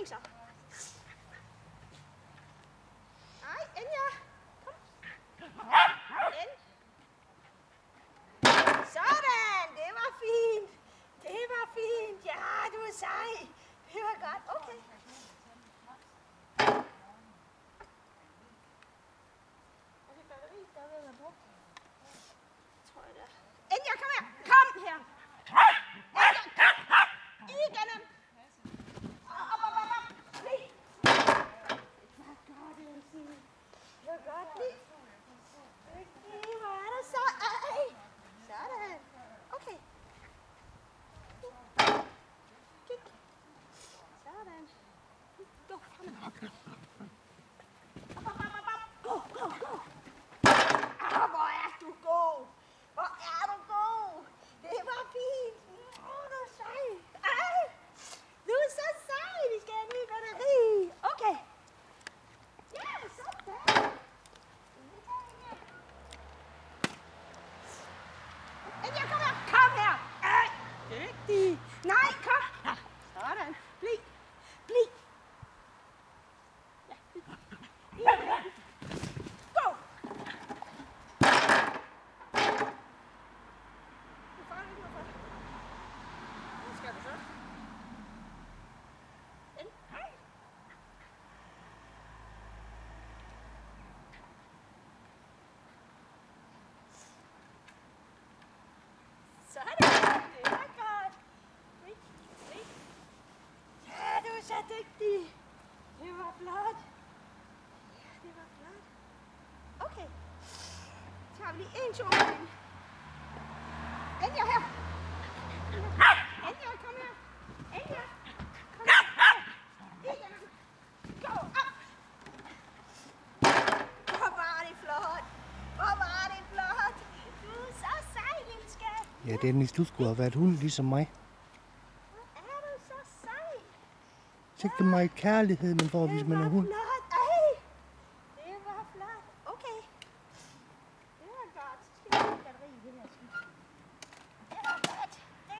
så. Nej, Enya. Kom. Sådan, det var fint. Det var fint. Ja, du er sej. Det var godt. Okay. Er det batteriet, der er ved at være brugt? Tror jeg det. Enya, kom her. Kom her. Enya, kom. Igen. Op. Lige. Det var godt, Elsie. Det var godt lige. Hvor er der så? Ej. Sådan. Okay. Kig. Sådan. Gå, kom her. Gå. Hvor er du god. Hvor er du god. Det var fint. Du er sej. Ej. Du er så sej. Vi skal have en ny batteri. Okay. Ja, sådan. Enya, kom her. Kom her. Ej. Dygtig. Nej, kom. Sådan. Bliv. Ja. Go. Hvad skal du så? Sådan, det var godt. Bliv. Ja, du er så dygtig. Det var flot. Ja, det var flot. Okay. Så har vi lige en tur med den. Enya her. Enya, kom her. Enya, kom her. Igen. Gå op. Hvor var det flot. Hvor var det flot. Du er så sej, lille skat. Ja, Dennis, du skulle have været hund ligesom mig. Hvor er du så sej. Tænk dig meget kærlighed, man får, hvis man er hund. Flot.